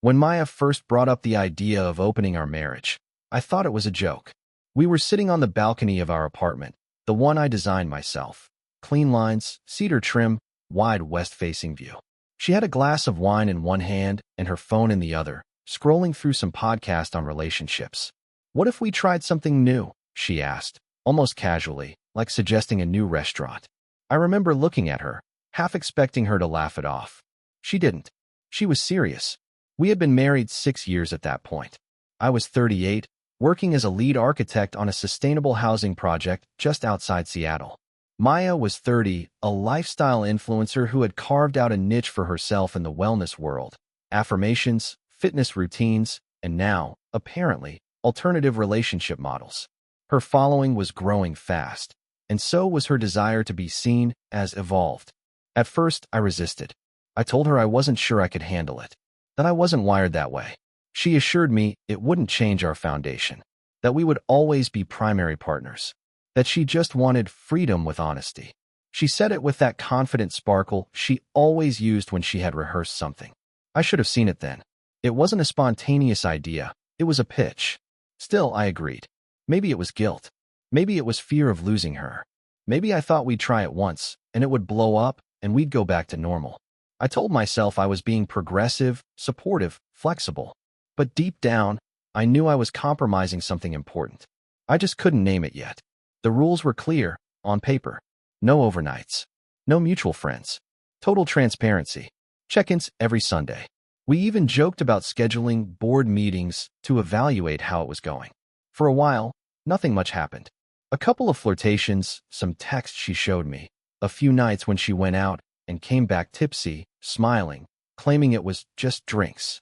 When Maya first brought up the idea of opening our marriage, I thought it was a joke. We were sitting on the balcony of our apartment, the one I designed myself. Clean lines, cedar trim, wide west-facing view. She had a glass of wine in one hand and her phone in the other, scrolling through some podcast on relationships. "What if we tried something new?" she asked, almost casually, like suggesting a new restaurant. I remember looking at her, half expecting her to laugh it off. She didn't. She was serious. We had been married 6 years at that point. I was 38, working as a lead architect on a sustainable housing project just outside Seattle. Maya was 30, a lifestyle influencer who had carved out a niche for herself in the wellness world. Affirmations, fitness routines, and now, apparently, alternative relationship models. Her following was growing fast, and so was her desire to be seen as evolved. At first, I resisted. I told her I wasn't sure I could handle it, that I wasn't wired that way. She assured me it wouldn't change our foundation, that we would always be primary partners, that she just wanted freedom with honesty. She said it with that confident sparkle she always used when she had rehearsed something. I should have seen it then. It wasn't a spontaneous idea, it was a pitch. Still, I agreed. Maybe it was guilt. Maybe it was fear of losing her. Maybe I thought we'd try it once, and it would blow up, and we'd go back to normal. I told myself I was being progressive, supportive, flexible. But deep down, I knew I was compromising something important. I just couldn't name it yet. The rules were clear, on paper. No overnights. No mutual friends. Total transparency. Check-ins every Sunday. We even joked about scheduling board meetings to evaluate how it was going. For a while, nothing much happened. A couple of flirtations, some texts she showed me, a few nights when she went out and came back tipsy, smiling, claiming it was just drinks.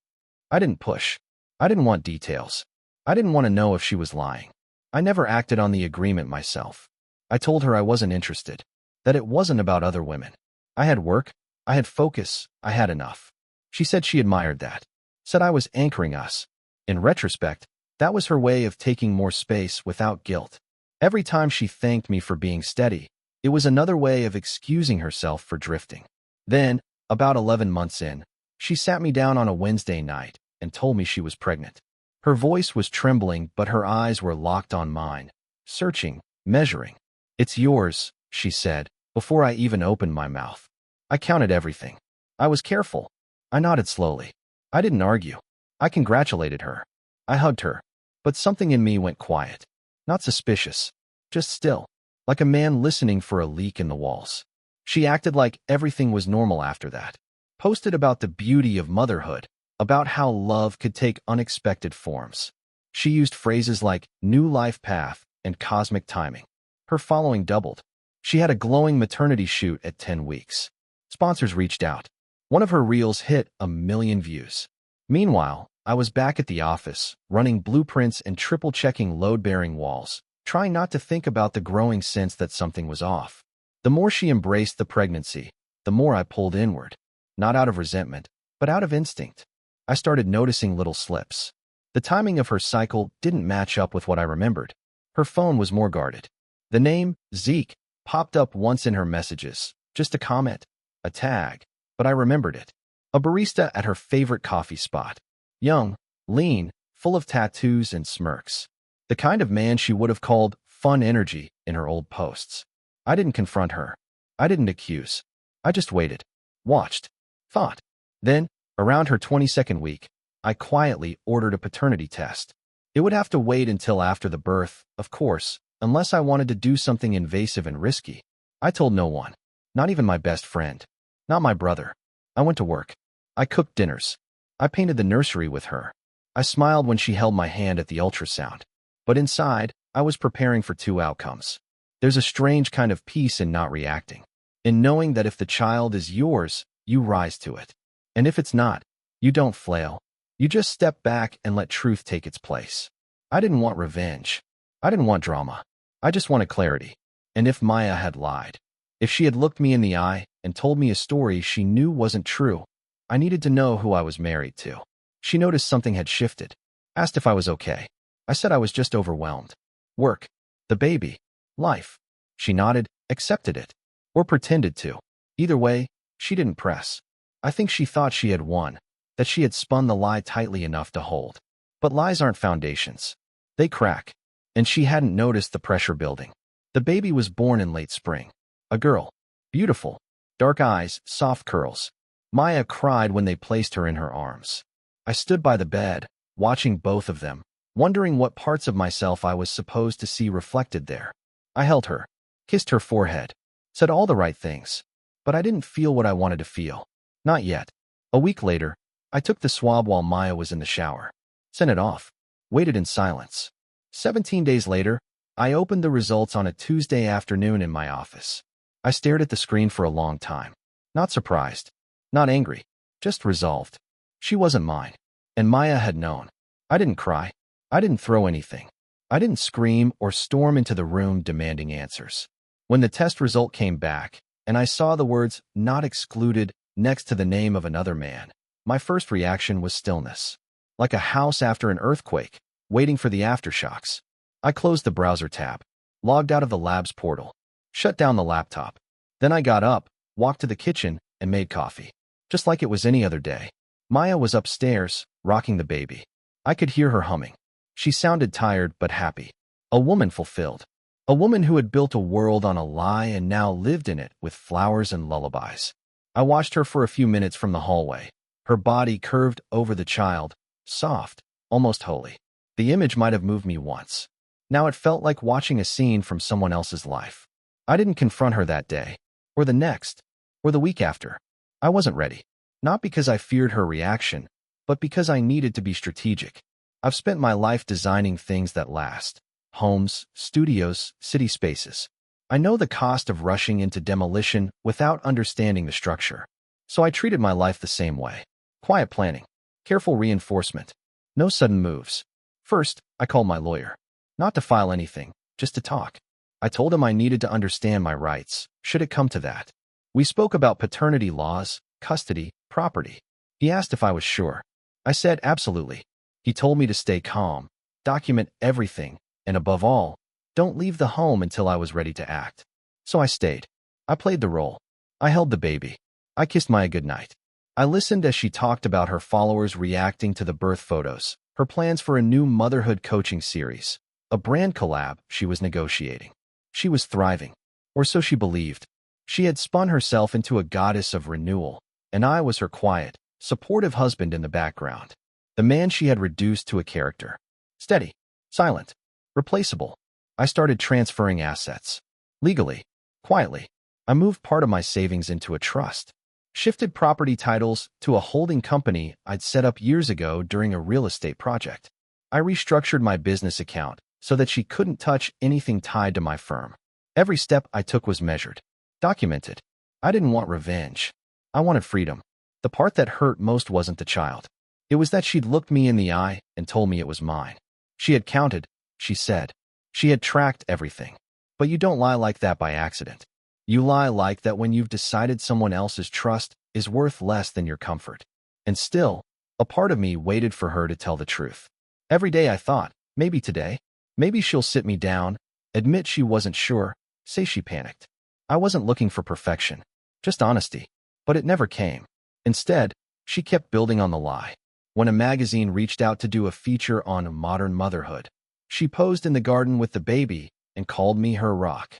I didn't push. I didn't want details. I didn't want to know if she was lying. I never acted on the agreement myself. I told her I wasn't interested, that it wasn't about other women. I had work, I had focus, I had enough. She said she admired that, said I was anchoring us. In retrospect, that was her way of taking more space without guilt. Every time she thanked me for being steady, it was another way of excusing herself for drifting. Then, about 11 months in, she sat me down on a Wednesday night and told me she was pregnant. Her voice was trembling, but her eyes were locked on mine, searching, measuring. "It's yours," she said, before I even opened my mouth. I counted everything. I was careful. I nodded slowly. I didn't argue. I congratulated her. I hugged her. But something in me went quiet. Not suspicious. Just still. Like a man listening for a leak in the walls. She acted like everything was normal after that. Posted about the beauty of motherhood. About how love could take unexpected forms. She used phrases like new life path and cosmic timing. Her following doubled. She had a glowing maternity shoot at 10 weeks. Sponsors reached out. One of her reels hit 1 million views. Meanwhile, I was back at the office, running blueprints and triple-checking load-bearing walls, trying not to think about the growing sense that something was off. The more she embraced the pregnancy, the more I pulled inward. Not out of resentment, but out of instinct. I started noticing little slips. The timing of her cycle didn't match up with what I remembered. Her phone was more guarded. The name, Zeke, popped up once in her messages. Just a comment, a tag, but I remembered it. A barista at her favorite coffee spot. Young, lean, full of tattoos and smirks. The kind of man she would have called fun energy in her old posts. I didn't confront her. I didn't accuse. I just waited. Watched. Thought. Then, around her 22nd week, I quietly ordered a paternity test. It would have to wait until after the birth, of course, unless I wanted to do something invasive and risky. I told no one. Not even my best friend. Not my brother. I went to work. I cooked dinners. I painted the nursery with her. I smiled when she held my hand at the ultrasound. But inside, I was preparing for 2 outcomes. There's a strange kind of peace in not reacting. In knowing that if the child is yours, you rise to it. And if it's not, you don't flail. You just step back and let truth take its place. I didn't want revenge. I didn't want drama. I just wanted clarity. And if Maya had lied, if she had looked me in the eye and told me a story she knew wasn't true, I needed to know who I was married to. She noticed something had shifted. Asked if I was okay. I said I was just overwhelmed. Work. The baby. Life. She nodded, accepted it. Or pretended to. Either way, she didn't press. I think she thought she had won. that she had spun the lie tightly enough to hold. But lies aren't foundations. They crack. And she hadn't noticed the pressure building. The baby was born in late spring. A girl. Beautiful. Dark eyes, soft curls. Maya cried when they placed her in her arms. I stood by the bed, watching both of them, wondering what parts of myself I was supposed to see reflected there. I held her, kissed her forehead, said all the right things, but I didn't feel what I wanted to feel. Not yet. A week later, I took the swab while Maya was in the shower, sent it off, waited in silence. 17 days later, I opened the results on a Tuesday afternoon in my office. I stared at the screen for a long time. Not surprised, not angry, just resolved. She wasn't mine, and Maya had known. I didn't cry. I didn't throw anything. I didn't scream or storm into the room demanding answers. When the test result came back, and I saw the words "not excluded" next to the name of another man, my first reaction was stillness. Like a house after an earthquake, waiting for the aftershocks. I closed the browser tab, logged out of the lab's portal, shut down the laptop. Then I got up, walked to the kitchen, and made coffee. Just like it was any other day. Maya was upstairs, rocking the baby. I could hear her humming. She sounded tired but happy. A woman fulfilled. A woman who had built a world on a lie and now lived in it with flowers and lullabies. I watched her for a few minutes from the hallway, her body curved over the child, soft, almost holy. The image might have moved me once. Now it felt like watching a scene from someone else's life. I didn't confront her that day, or the next, or the week after. I wasn't ready. Not because I feared her reaction, but because I needed to be strategic. I've spent my life designing things that last. Homes, studios, city spaces. I know the cost of rushing into demolition without understanding the structure. So I treated my life the same way. Quiet planning. Careful reinforcement. No sudden moves. First, I called my lawyer. Not to file anything, just to talk. I told him I needed to understand my rights, should it come to that. We spoke about paternity laws, custody, property. He asked if I was sure. I said absolutely. He told me to stay calm, document everything, and above all, don't leave the home until I was ready to act. So I stayed. I played the role. I held the baby. I kissed Maya goodnight. I listened as she talked about her followers reacting to the birth photos, her plans for a new motherhood coaching series, a brand collab she was negotiating. She was thriving, or so she believed. She had spun herself into a goddess of renewal, and I was her quiet, supportive husband in the background. The man she had reduced to a character. Steady, silent, replaceable. I started transferring assets. Legally, quietly. I moved part of my savings into a trust. Shifted property titles to a holding company I'd set up years ago during a real estate project. I restructured my business account so that she couldn't touch anything tied to my firm. Every step I took was measured, documented. I didn't want revenge. I wanted freedom. The part that hurt most wasn't the child. It was that she'd looked me in the eye and told me it was mine. She had counted, she said. She had tracked everything. But you don't lie like that by accident. You lie like that when you've decided someone else's trust is worth less than your comfort. And still, a part of me waited for her to tell the truth. Every day I thought, maybe today, maybe she'll sit me down, admit she wasn't sure, say she panicked. I wasn't looking for perfection, just honesty. But it never came. Instead, she kept building on the lie. When a magazine reached out to do a feature on modern motherhood, she posed in the garden with the baby and called me her rock.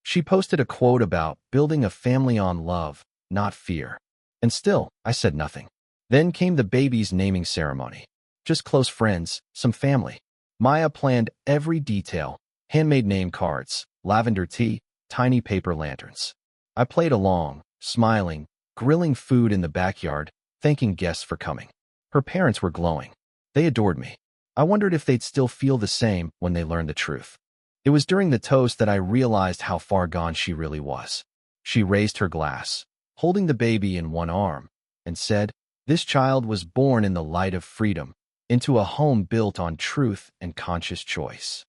She posted a quote about building a family on love, not fear. And still, I said nothing. Then came the baby's naming ceremony. Just close friends, some family. Maya planned every detail, handmade name cards, lavender tea, tiny paper lanterns. I played along, smiling, grilling food in the backyard, thanking guests for coming. Her parents were glowing. They adored me. I wondered if they'd still feel the same when they learned the truth. It was during the toast that I realized how far gone she really was. She raised her glass, holding the baby in one arm, and said, "This child was born in the light of freedom, into a home built on truth and conscious choice."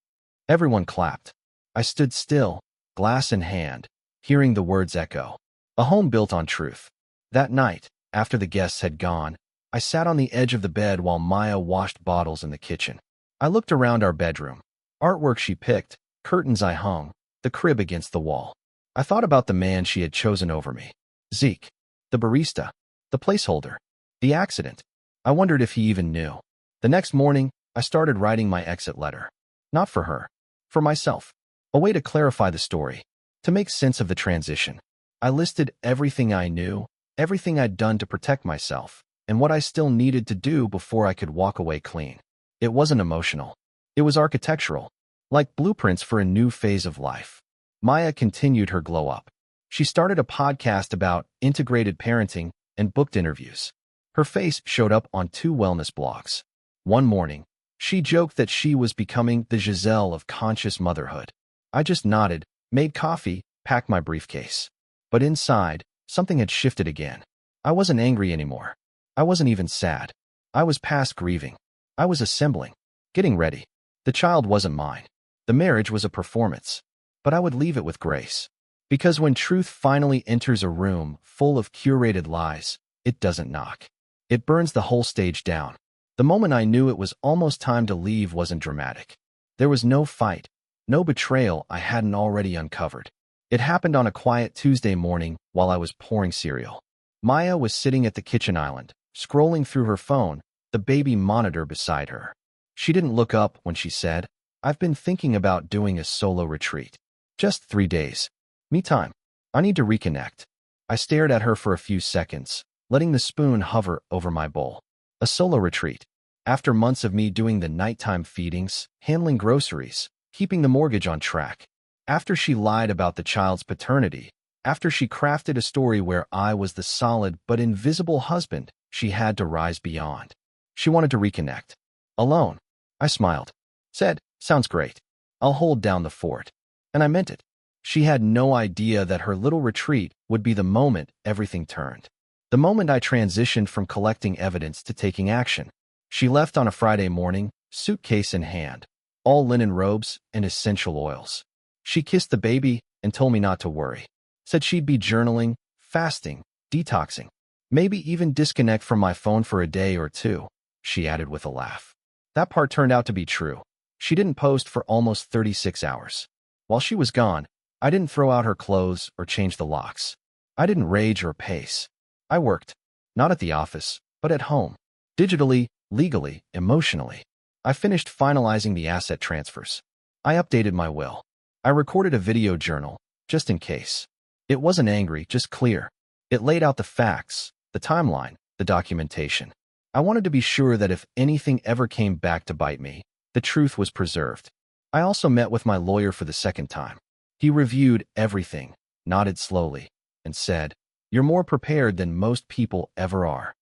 Everyone clapped. I stood still, glass in hand, hearing the words echo. A home built on truth. That night, after the guests had gone, I sat on the edge of the bed while Maya washed bottles in the kitchen. I looked around our bedroom. Artwork she picked, curtains I hung, the crib against the wall. I thought about the man she had chosen over me. Zeke. The barista. The placeholder. The accident. I wondered if he even knew. The next morning, I started writing my exit letter. Not for her. For myself. A way to clarify the story. To make sense of the transition. I listed everything I knew, everything I'd done to protect myself, and what I still needed to do before I could walk away clean. It wasn't emotional. It was architectural. Like blueprints for a new phase of life. Maya continued her glow up. She started a podcast about integrated parenting and booked interviews. Her face showed up on 2 wellness blogs. One morning, she joked that she was becoming the Giselle of conscious motherhood. I just nodded, made coffee, packed my briefcase. But inside, something had shifted again. I wasn't angry anymore. I wasn't even sad. I was past grieving. I was assembling, getting ready. The child wasn't mine. The marriage was a performance. But I would leave it with grace. Because when truth finally enters a room full of curated lies, it doesn't knock. It burns the whole stage down. The moment I knew it was almost time to leave wasn't dramatic. There was no fight, no betrayal I hadn't already uncovered. It happened on a quiet Tuesday morning while I was pouring cereal. Maya was sitting at the kitchen island, scrolling through her phone, the baby monitor beside her. She didn't look up when she said, "I've been thinking about doing a solo retreat. Just 3 days. Me time. I need to reconnect." I stared at her for a few seconds, letting the spoon hover over my bowl. A solo retreat. After months of me doing the nighttime feedings, handling groceries, keeping the mortgage on track. After she lied about the child's paternity. After she crafted a story where I was the solid but invisible husband she had to rise beyond. She wanted to reconnect. Alone. I smiled. Said, "Sounds great. I'll hold down the fort." And I meant it. She had no idea that her little retreat would be the moment everything turned. The moment I transitioned from collecting evidence to taking action. She left on a Friday morning, suitcase in hand, all linen robes and essential oils. She kissed the baby and told me not to worry. Said she'd be journaling, fasting, detoxing, maybe even disconnect from my phone for a day or two, she added with a laugh. That part turned out to be true. She didn't post for almost 36 hours. While she was gone, I didn't throw out her clothes or change the locks. I didn't rage or pace. I worked, not at the office, but at home, digitally, legally, emotionally. I finished finalizing the asset transfers. I updated my will. I recorded a video journal, just in case. It wasn't angry, just clear. It laid out the facts, the timeline, the documentation. I wanted to be sure that if anything ever came back to bite me, the truth was preserved. I also met with my lawyer for the second time. He reviewed everything, nodded slowly, and said, "You're more prepared than most people ever are."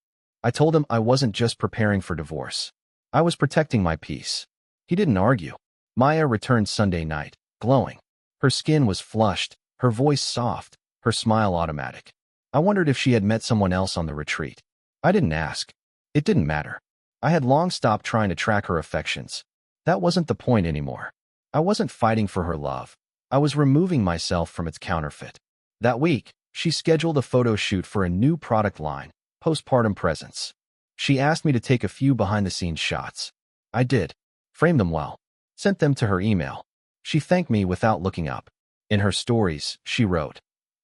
I told him I wasn't just preparing for divorce. I was protecting my peace. He didn't argue. Maya returned Sunday night, glowing. Her skin was flushed, her voice soft, her smile automatic. I wondered if she had met someone else on the retreat. I didn't ask. It didn't matter. I had long stopped trying to track her affections. That wasn't the point anymore. I wasn't fighting for her love. I was removing myself from its counterfeit. That week, she scheduled a photo shoot for a new product line, Postpartum Presents. She asked me to take a few behind-the-scenes shots. I did. Framed them well. Sent them to her email. She thanked me without looking up. In her stories, she wrote,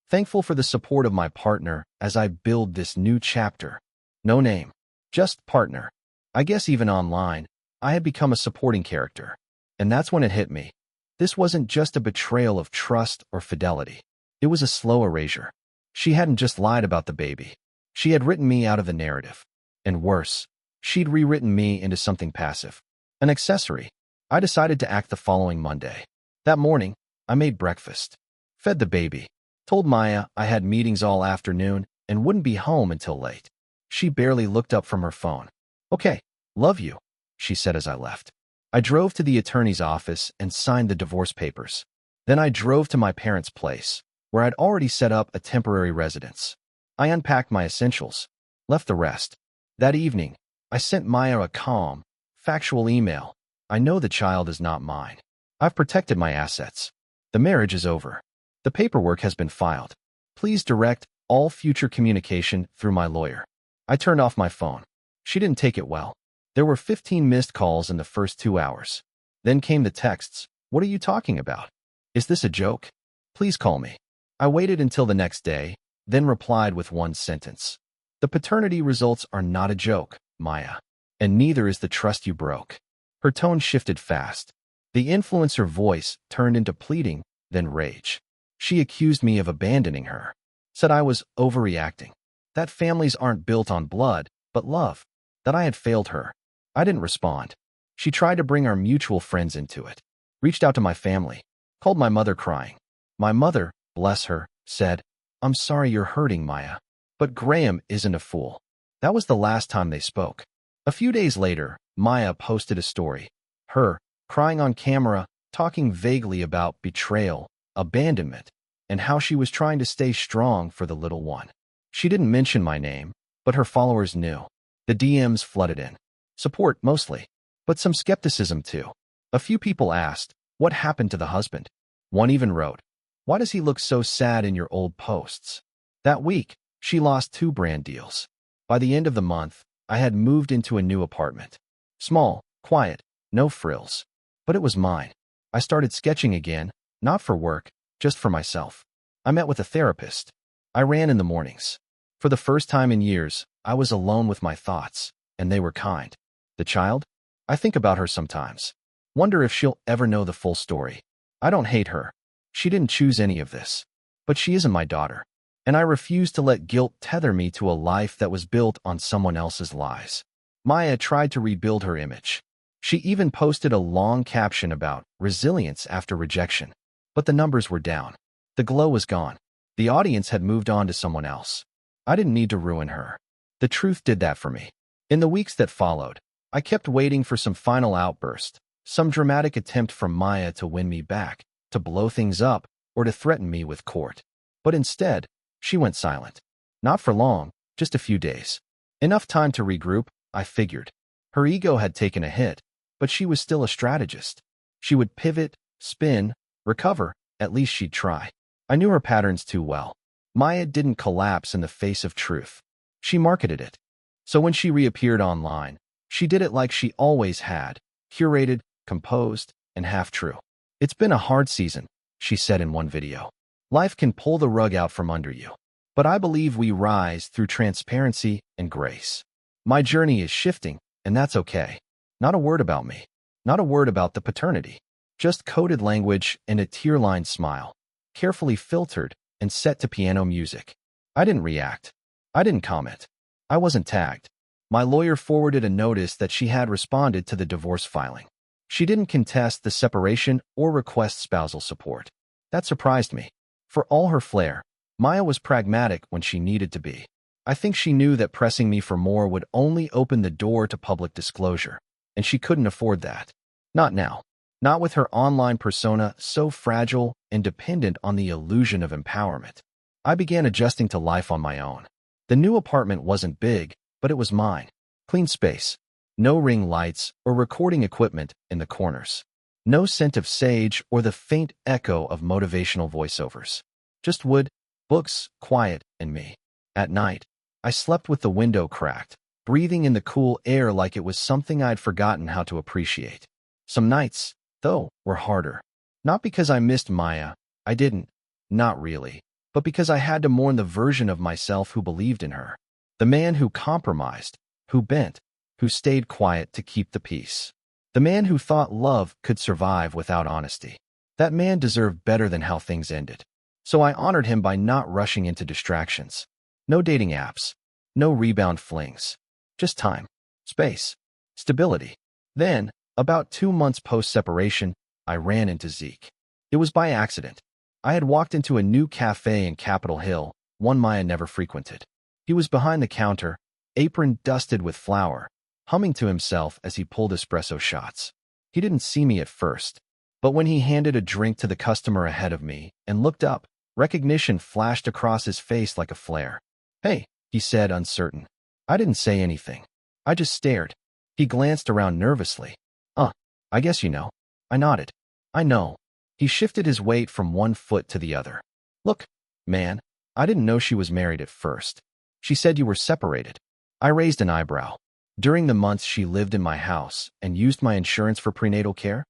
"Thankful for the support of my partner as I build this new chapter." No name. Just partner. I guess even online, I had become a supporting character. And that's when it hit me. This wasn't just a betrayal of trust or fidelity. It was a slow erasure. She hadn't just lied about the baby. She had written me out of the narrative. And worse, she'd rewritten me into something passive. An accessory. I decided to act the following Monday. That morning, I made breakfast. Fed the baby. Told Maya I had meetings all afternoon and wouldn't be home until late. She barely looked up from her phone. "Okay, love you," she said as I left. I drove to the attorney's office and signed the divorce papers. Then I drove to my parents' place, where I'd already set up a temporary residence. I unpacked my essentials, left the rest. That evening, I sent Maya a calm, factual email. "I know the child is not mine. I've protected my assets. The marriage is over. The paperwork has been filed. Please direct all future communication through my lawyer." I turned off my phone. She didn't take it well. There were 15 missed calls in the first 2 hours. Then came the texts. "What are you talking about? Is this a joke? Please call me." I waited until the next day, then replied with one sentence. "The paternity results are not a joke, Maya. And neither is the trust you broke. Her tone shifted fast. The influencer voice turned into pleading, then rage. She accused me of abandoning her. Said I was overreacting. That families aren't built on blood, but love. That I had failed her. I didn't respond. She tried to bring our mutual friends into it. Reached out to my family. Called my mother crying. My mother, bless her, said, "I'm sorry you're hurting, Maya. But Graham isn't a fool." That was the last time they spoke. A few days later, Maya posted a story. Her, crying on camera, talking vaguely about betrayal, abandonment, and how she was trying to stay strong for the little one. She didn't mention my name, but her followers knew. The DMs flooded in. Support, mostly, but some skepticism too. A few people asked, what happened to the husband? One even wrote, why does he look so sad in your old posts? That week, she lost 2 brand deals. By the end of the month, I had moved into a new apartment. Small, quiet, no frills. But it was mine. I started sketching again, not for work, just for myself. I met with a therapist. I ran in the mornings. For the first time in years, I was alone with my thoughts, and they were kind. The child? I think about her sometimes. Wonder if she'll ever know the full story. I don't hate her. She didn't choose any of this. But she isn't my daughter. And I refuse to let guilt tether me to a life that was built on someone else's lies. Maya tried to rebuild her image. She even posted a long caption about resilience after rejection. But the numbers were down. The glow was gone. The audience had moved on to someone else. I didn't need to ruin her. The truth did that for me. In the weeks that followed, I kept waiting for some final outburst, some dramatic attempt from Maya to win me back, to blow things up, or to threaten me with court. But instead, she went silent. Not for long, just a few days. Enough time to regroup, I figured. Her ego had taken a hit, but she was still a strategist. She would pivot, spin, recover, at least she'd try. I knew her patterns too well. Maya didn't collapse in the face of truth. She marketed it. So when she reappeared online, she did it like she always had, curated, composed, and half true. It's been a hard season, she said in one video. Life can pull the rug out from under you. But I believe we rise through transparency and grace. My journey is shifting, and that's okay. Not a word about me. Not a word about the paternity. Just coded language and a tear-lined smile. Carefully filtered and set to piano music. I didn't react. I didn't comment. I wasn't tagged. My lawyer forwarded a notice that she had responded to the divorce filing. She didn't contest the separation or request spousal support. That surprised me. For all her flair, Maya was pragmatic when she needed to be. I think she knew that pressing me for more would only open the door to public disclosure, and she couldn't afford that. Not now. Not with her online persona so fragile and dependent on the illusion of empowerment. I began adjusting to life on my own. The new apartment wasn't big, but it was mine. Clean space. No ring lights or recording equipment in the corners. No scent of sage or the faint echo of motivational voiceovers. Just wood, books, quiet, and me. At night, I slept with the window cracked, breathing in the cool air like it was something I'd forgotten how to appreciate. Some nights, though, were harder. Not because I missed Maya, I didn't. Not really. But because I had to mourn the version of myself who believed in her. The man who compromised, who bent, who stayed quiet to keep the peace. The man who thought love could survive without honesty. That man deserved better than how things ended. So I honored him by not rushing into distractions. No dating apps. No rebound flings. Just time. Space. Stability. Then, about 2 months post-separation, I ran into Zeke. It was by accident. I had walked into a new cafe in Capitol Hill, one Maya never frequented. He was behind the counter, apron dusted with flour, humming to himself as he pulled espresso shots. He didn't see me at first, but when he handed a drink to the customer ahead of me and looked up, recognition flashed across his face like a flare. "Hey," he said, uncertain. I didn't say anything. I just stared. He glanced around nervously. I guess you know." I nodded. "I know." He shifted his weight from one foot to the other. "Look, man, I didn't know she was married at first. She said you were separated." I raised an eyebrow. "During the months she lived in my house and used my insurance for prenatal care?"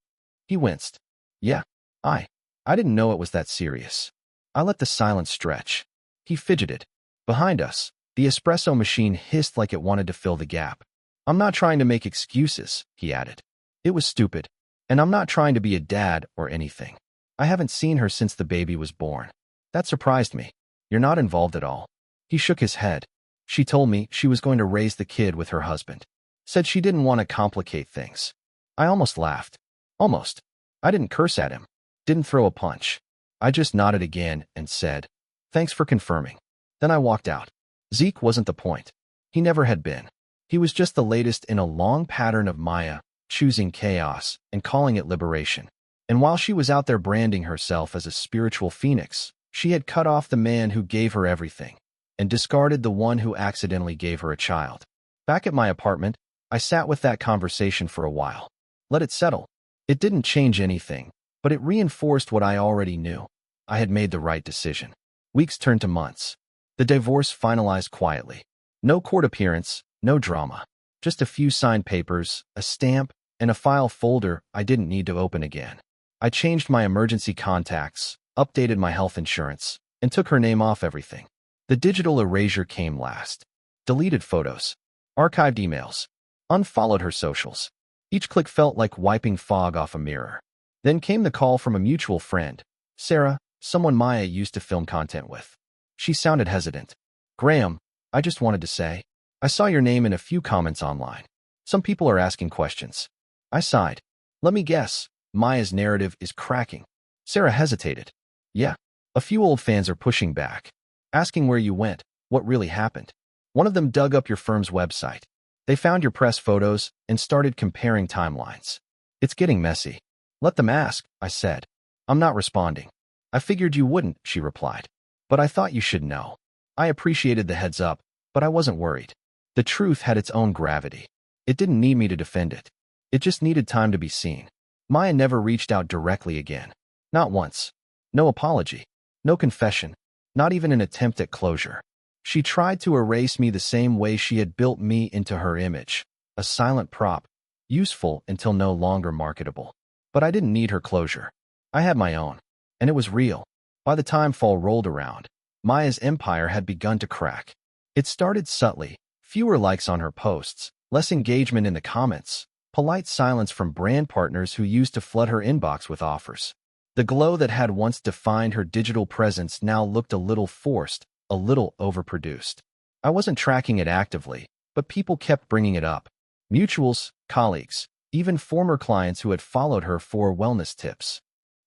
He winced. "Yeah, I didn't know it was that serious." I let the silence stretch. He fidgeted. Behind us, the espresso machine hissed like it wanted to fill the gap. I'm not trying to make excuses, he added. It was stupid. And I'm not trying to be a dad or anything. I haven't seen her since the baby was born. That surprised me. You're not involved at all. He shook his head. She told me she was going to raise the kid with her husband. Said she didn't want to complicate things. I almost laughed. Almost. I didn't curse at him. Didn't throw a punch. I just nodded again and said, "Thanks for confirming." Then I walked out. Zeke wasn't the point. He never had been. He was just the latest in a long pattern of Maya, choosing chaos and calling it liberation. And while she was out there branding herself as a spiritual phoenix, she had cut off the man who gave her everything and discarded the one who accidentally gave her a child. Back at my apartment, I sat with that conversation for a while. Let it settle. It didn't change anything, but it reinforced what I already knew. I had made the right decision. Weeks turned to months. The divorce finalized quietly. No court appearance, no drama. Just a few signed papers, a stamp, and a file folder I didn't need to open again. I changed my emergency contacts, updated my health insurance, and took her name off everything. The digital erasure came last. Deleted photos, archived emails, unfollowed her socials. Each click felt like wiping fog off a mirror. Then came the call from a mutual friend, Sarah, someone Maya used to film content with. She sounded hesitant. "Graham, I just wanted to say, I saw your name in a few comments online. Some people are asking questions." I sighed. "Let me guess, Maya's narrative is cracking." Sarah hesitated. "Yeah, a few old fans are pushing back, asking where you went, what really happened. One of them dug up your firm's website. They found your press photos and started comparing timelines. It's getting messy." "Let them ask," I said. "I'm not responding." "I figured you wouldn't," she replied. "But I thought you should know." I appreciated the heads up, but I wasn't worried. The truth had its own gravity. It didn't need me to defend it. It just needed time to be seen. Maya never reached out directly again. Not once. No apology. No confession. Not even an attempt at closure. She tried to erase me the same way she had built me into her image. A silent prop. Useful until no longer marketable. But I didn't need her closure. I had my own. And it was real. By the time fall rolled around, Maya's empire had begun to crack. It started subtly. Fewer likes on her posts, less engagement in the comments, polite silence from brand partners who used to flood her inbox with offers. The glow that had once defined her digital presence now looked a little forced, a little overproduced. I wasn't tracking it actively, but people kept bringing it up. Mutuals, colleagues, even former clients who had followed her for wellness tips.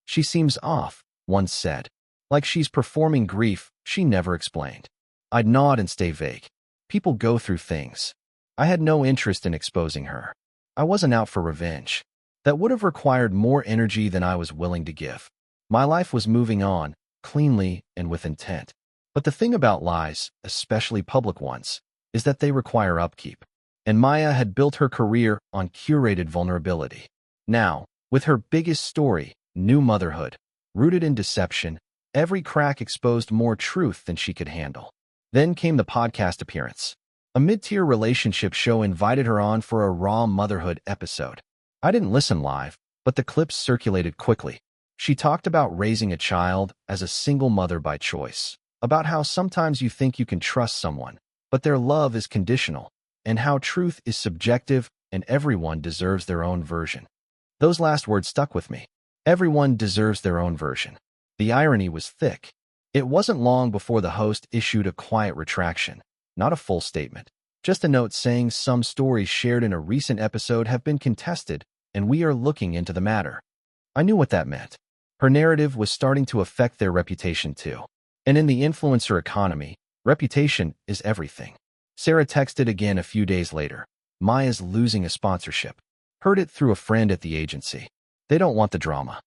"She seems off," one said. "Like she's performing grief she never explained." I'd nod and stay vague. People go through things. I had no interest in exposing her. I wasn't out for revenge. That would have required more energy than I was willing to give. My life was moving on, cleanly and with intent. But the thing about lies, especially public ones, is that they require upkeep. And Maya had built her career on curated vulnerability. Now, with her biggest story, new motherhood, rooted in deception, every crack exposed more truth than she could handle. Then came the podcast appearance. A mid-tier relationship show invited her on for a raw motherhood episode. I didn't listen live, but the clips circulated quickly. She talked about raising a child as a single mother by choice, about how sometimes you think you can trust someone, but their love is conditional, and how truth is subjective and everyone deserves their own version. Those last words stuck with me. Everyone deserves their own version. The irony was thick. It wasn't long before the host issued a quiet retraction. Not a full statement, just a note saying some stories shared in a recent episode have been contested, and we are looking into the matter. I knew what that meant. Her narrative was starting to affect their reputation too. And in the influencer economy, reputation is everything. Sarah texted again a few days later. "Maya's losing a sponsorship. Heard it through a friend at the agency. They don't want the drama."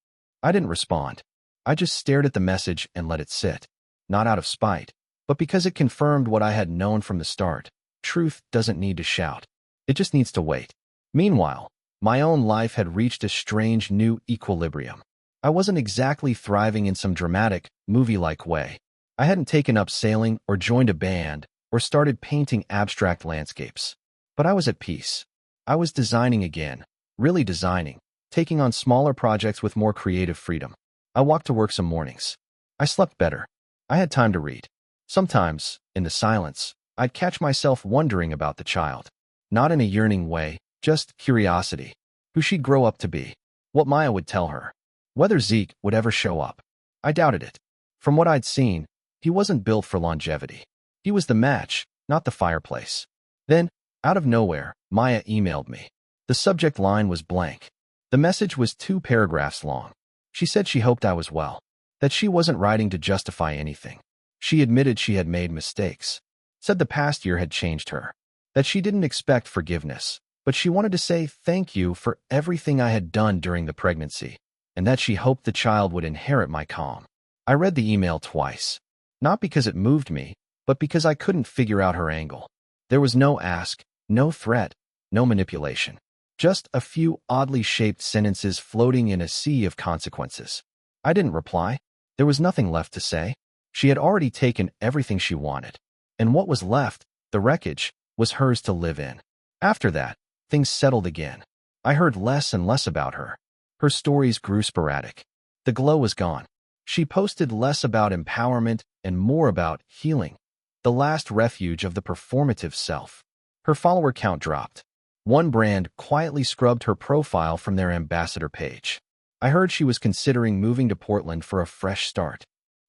I didn't respond. I just stared at the message and let it sit. Not out of spite, but because it confirmed what I had known from the start. Truth doesn't need to shout. It just needs to wait. Meanwhile, my own life had reached a strange new equilibrium. I wasn't exactly thriving in some dramatic, movie-like way. I hadn't taken up sailing or joined a band or started painting abstract landscapes. But I was at peace. I was designing again, really designing, taking on smaller projects with more creative freedom. I walked to work some mornings. I slept better. I had time to read. Sometimes, in the silence, I'd catch myself wondering about the child. Not in a yearning way, just curiosity. Who she'd grow up to be. What Maya would tell her. Whether Zeke would ever show up. I doubted it. From what I'd seen, he wasn't built for longevity. He was the match, not the fireplace. Then, out of nowhere, Maya emailed me. The subject line was blank. The message was 2 paragraphs long. She said she hoped I was well. That she wasn't writing to justify anything. She admitted she had made mistakes. Said the past year had changed her. That she didn't expect forgiveness, but she wanted to say thank you for everything I had done during the pregnancy, and that she hoped the child would inherit my calm. I read the email twice. Not because it moved me, but because I couldn't figure out her angle. There was no ask, no threat, no manipulation. Just a few oddly shaped sentences floating in a sea of consequences. I didn't reply. There was nothing left to say. She had already taken everything she wanted. And what was left, the wreckage, was hers to live in. After that, things settled again. I heard less and less about her. Her stories grew sporadic. The glow was gone. She posted less about empowerment and more about healing, the last refuge of the performative self. Her follower count dropped. One brand quietly scrubbed her profile from their ambassador page. I heard she was considering moving to Portland for a fresh start.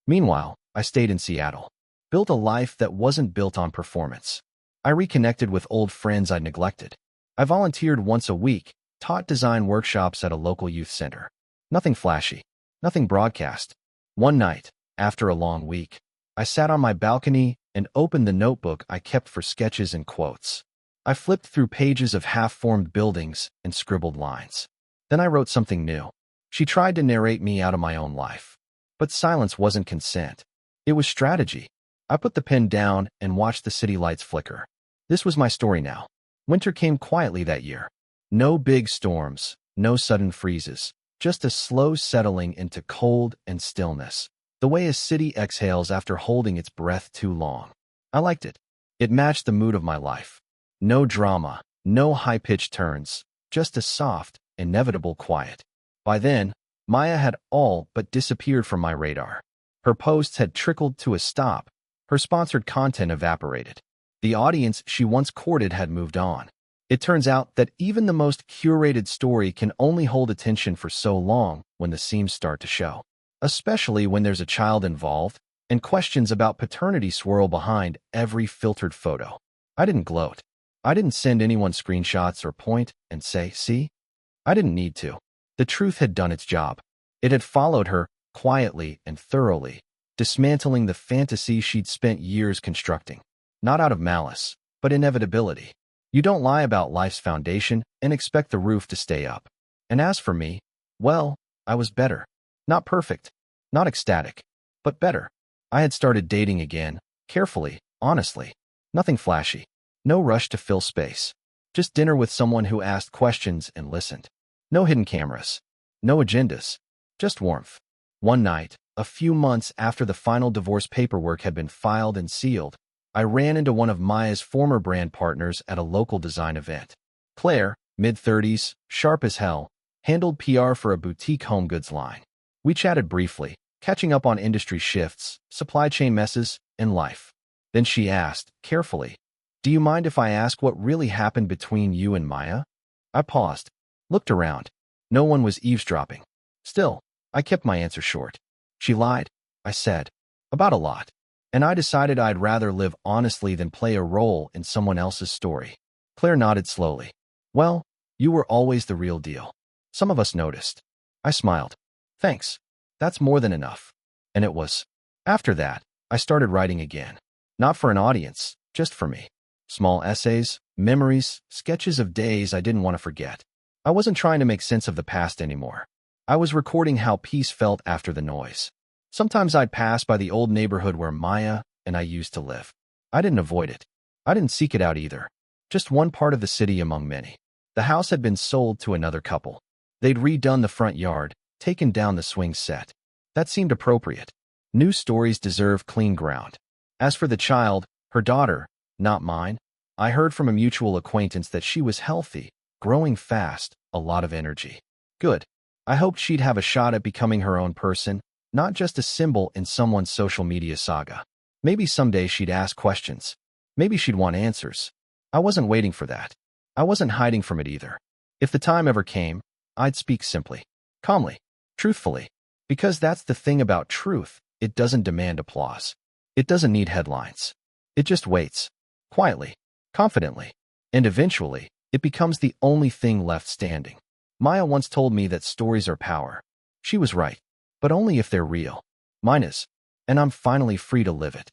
Meanwhile, I stayed in Seattle. Built a life that wasn't built on performance. I reconnected with old friends I'd neglected. I volunteered once a week, taught design workshops at a local youth center. Nothing flashy. Nothing broadcast. One night, after a long week, I sat on my balcony and opened the notebook I kept for sketches and quotes. I flipped through pages of half-formed buildings and scribbled lines. Then I wrote something new. She tried to narrate me out of my own life. But silence wasn't consent. It was strategy. I put the pen down and watched the city lights flicker. This was my story now. Winter came quietly that year. No big storms, no sudden freezes, just a slow settling into cold and stillness, the way a city exhales after holding its breath too long. I liked it. It matched the mood of my life. No drama, no high-pitched turns, just a soft, inevitable quiet. By then, Maya had all but disappeared from my radar. Her posts had trickled to a stop. Her sponsored content evaporated. The audience she once courted had moved on. It turns out that even the most curated story can only hold attention for so long when the seams start to show. Especially when there's a child involved and questions about paternity swirl behind every filtered photo. I didn't gloat. I didn't send anyone screenshots or point and say, see? I didn't need to. The truth had done its job. It had followed her quietly and thoroughly, dismantling the fantasy she'd spent years constructing. Not out of malice, but inevitability. You don't lie about life's foundation and expect the roof to stay up. And as for me, well, I was better. Not perfect, not ecstatic, but better. I had started dating again, carefully, honestly. Nothing flashy. No rush to fill space. Just dinner with someone who asked questions and listened. No hidden cameras. No agendas. Just warmth. One night, a few months after the final divorce paperwork had been filed and sealed, I ran into one of Maya's former brand partners at a local design event. Claire, mid-30s, sharp as hell, handled PR for a boutique home goods line. We chatted briefly, catching up on industry shifts, supply chain messes, and life. Then she asked, carefully, "Do you mind if I ask what really happened between you and Maya?" I paused, looked around. No one was eavesdropping. Still, I kept my answer short. She lied, I said, about a lot. And I decided I'd rather live honestly than play a role in someone else's story. Claire nodded slowly. Well, you were always the real deal. Some of us noticed. I smiled. Thanks. That's more than enough. And it was. After that, I started writing again. Not for an audience, just for me. Small essays, memories, sketches of days I didn't want to forget. I wasn't trying to make sense of the past anymore. I was recording how peace felt after the noise. Sometimes I'd pass by the old neighborhood where Maya and I used to live. I didn't avoid it. I didn't seek it out either. Just one part of the city among many. The house had been sold to another couple. They'd redone the front yard, taken down the swing set. That seemed appropriate. New stories deserve clean ground. As for the child, her daughter, not mine, I heard from a mutual acquaintance that she was healthy, growing fast, a lot of energy. Good. I hoped she'd have a shot at becoming her own person, not just a symbol in someone's social media saga. Maybe someday she'd ask questions. Maybe she'd want answers. I wasn't waiting for that. I wasn't hiding from it either. If the time ever came, I'd speak simply, calmly, truthfully. Because that's the thing about truth, it doesn't demand applause. It doesn't need headlines. It just waits, quietly, confidently, and eventually, it becomes the only thing left standing. Maya once told me that stories are power. She was right, but only if they're real. Mine is, and I'm finally free to live it.